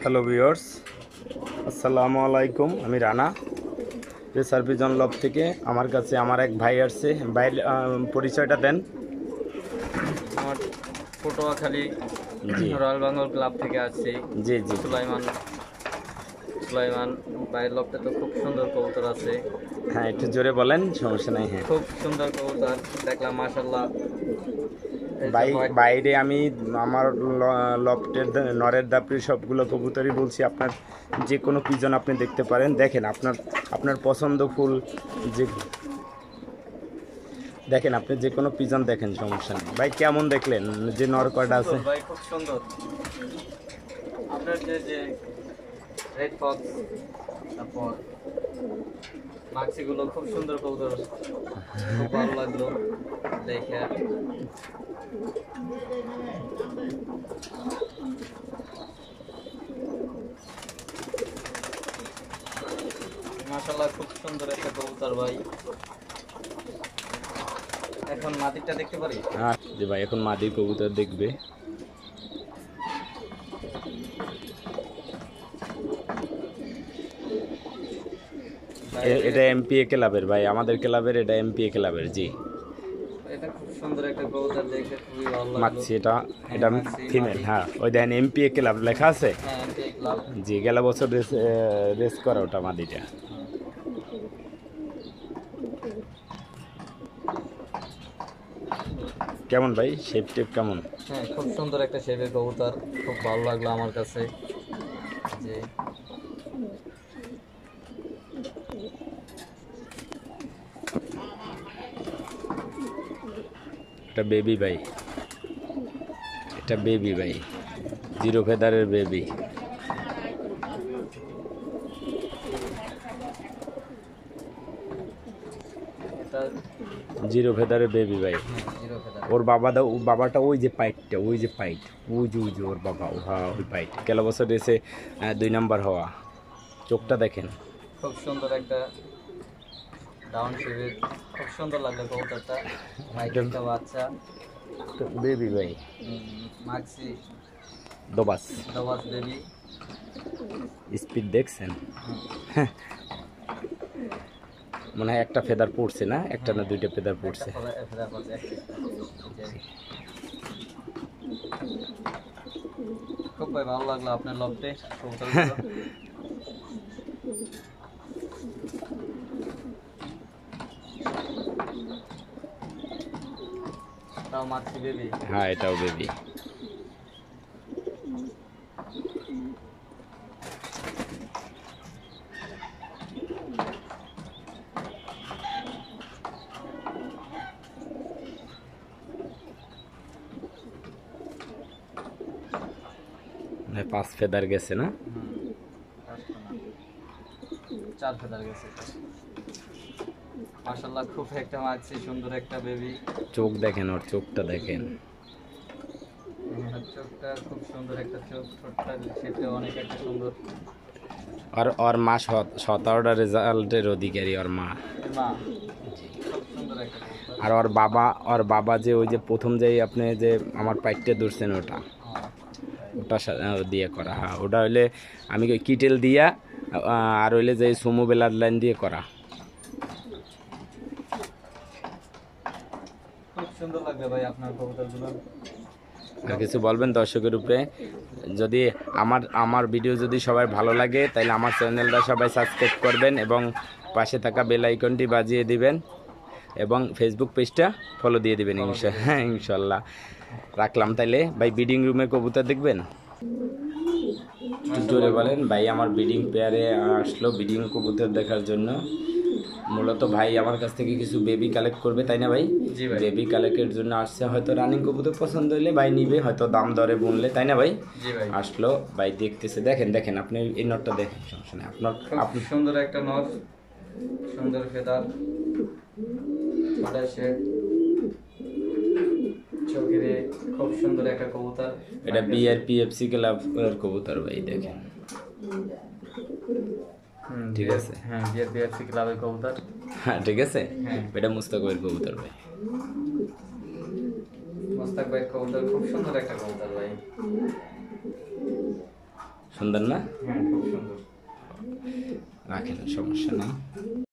Hello viewers, আসসালামু আলাইকুম। আমি রানা, রেসার পিজন লব থেকে। আমার কাছে আমার এক ভাই আসছে। ভাইয়ের পরিচয়টা দেন। আমার পটুয়াখালী জি রয়্যাল বেঙ্গল ক্লাব থেকে আসছি। জি জি সুলাইমান সুলাইমান ভাইয়ের লবটা তো খুব সুন্দর কবুতর আছে। হ্যাঁ, একটু জোরে বলেন, সমস্যা নাই। হ্যাঁ খুব সুন্দর কবুতর দেখলাম, মাশাল্লাহ। বাইরে আমি আমার লফটের নরের দাপড়ি সবগুলো কবুতরই বলছি। আপনার যে কোনো পিজন আপনি দেখতে পারেন। দেখেন আপনার আপনার পছন্দ ফুল যে দেখেন, আপনি যে কোনো পিজন দেখেন, সমস্যা নেই। ভাই কেমন দেখলেন যে নর কয়টা আছে? ভাই খুব সুন্দর। আপনার যে রেড ফক্স, তারপর মাক্সিগুলো খুব সুন্দর কবুতর, খুব ভালো লাগলো দেখে। মাশাআল্লাহ, খুব সুন্দর একটা কবুতর ভাই। এখন মাদিরটা দেখতে পারি? হ্যাঁ যে ভাই, এখন মাদি কবুতর দেখবে। এটা এমপিএ ক্লাবের ভাই, আমাদের ক্লাবের। এটা এমপিএ ক্লাবের। জি, এটা খুব সুন্দর একটা কবুতর, দেখে খুবই ভালো লাগলো। মাক্সি, এটা ফিমেল। হ্যাঁ, ওই দেখেন এমপিএ ক্লাব লেখা আছে। হ্যাঁ, এমপিএ ক্লাব। জি, গেল বছর রেস করা ওটা মাদিটা। কেমন ভাই, শেপ টেপ কেমন? হ্যাঁ, খুব সুন্দর একটা শেপের কবুতর, খুব ভালো লাগলো আমার কাছে। যে এটা বেবি ভাই, এটা বেবি ভাই, জিরো ফেদারের বেবি। এটা জিরো ফেদারের বেবি ভাই। Zero feather. ওর বাবাটা ওই যে পাইটটা, ওই যে পাইট, ওই যে ওর বাবা। হ্যাঁ, ওই পাইট গেল বছর এসে 2 নাম্বার হওয়া। চোখটা দেখেন, খুব সুন্দর একটা ডাউন শেপের, খুব সুন্দর লাগলো কবুতরটা। একটা বাচ্চা বেবি ভাই, মাক্সি দোবাস দবাস বেবি। স্পিড দেখছেন? মনে হয় একটা ফেদার পড়ছে না, একটা না দুইটা ফেদার পড়ছে। খুব ভালো লাগলো আপনার লফটে কবুতর। তাও মাক্সি বেবি। হ্যাঁ, এটাও বেবি। মানে 5 ফেদার গেছে না? 4 ফেদার গেছে। মাশাআল্লাহ, খুব একটা মাক্সি, সুন্দর একটা বেবি। চোখ দেখেন, ওর চোখটা দেখেন। চোখটা খুব সুন্দর একটা চোখ, ঠোঁটটা সেটা অনেক একটা সুন্দর। ওর মা 17টা রেজাল্টের অধিকারী, ওর মা। মা খুব সুন্দর একটা কবুতর। আর ওর বাবা যে ওই যে প্রথম যেই আপনি যে আমার পাইটটা ধরছেন, ওটা দিয়ে করা। হ্যাঁ, ওটা হইলে আমি ওই কিটেল দিয়া, আর হইলে যে সুমো বেলার লাইন দিয়ে করা। খুব সুন্দর লাগবে ভাই আপনার কবুতরগুলো। আর কিছু বলবেন দর্শকের উপরে? যদি আমার ভিডিও যদি সবাই ভালো লাগে, তাহলে আমার চ্যানেলটা সবাই সাবস্ক্রাইব করবেন এবং পাশে থাকা বেল আইকনটি বাজিয়ে দিবেন এবং ফেসবুক পেজটা ফলো দিয়ে দিবেন। হ্যাঁ, ইনশাল্লাহ। রাখলাম তাইলে ভাই। বিডিং রুমে কবুতর দেখবেন? জোরে বলেন ভাই। আমার বিডিং পেয়ারে আসলো বিডিং কবুতর দেখার জন্য। মূলত ভাই আমার কাছ থেকে কিছু বেবি কালেক্ট করবে, তাই না ভাই? জি ভাই। বেবি কালেক্টের জন্য আসছে। হয়তো রানিং কবুতর পছন্দ হলে ভাই নিবে, হয়তো দাম দরে বললে, তাই না ভাই? জি ভাই। আসলো ভাই, দেখতেছে। দেখেন আপনি এই নটটা দেখেন, সমস্যা নেই। খুব সুন্দর একটা নর, সুন্দর ফেদার, চোখের খুব সুন্দর একটা কবুতর। এটা বিআরপিএফসি ক্লাবের কবুতর ভাই, দেখেন। ঠিক আছে। হ্যাঁ, বিআরপিএফসি ক্লাবের কবুতর। হ্যাঁ, ঠিক আছে। হ্যাঁ, এটা মুস্তাকের কবুতর ভাই। মোস্তাক ভাই কবুতর, খুব সুন্দর একটা কবুতর ভাই। সুন্দর না? হ্যাঁ খুব সুন্দর। রাখেন, সমস্যা নেই।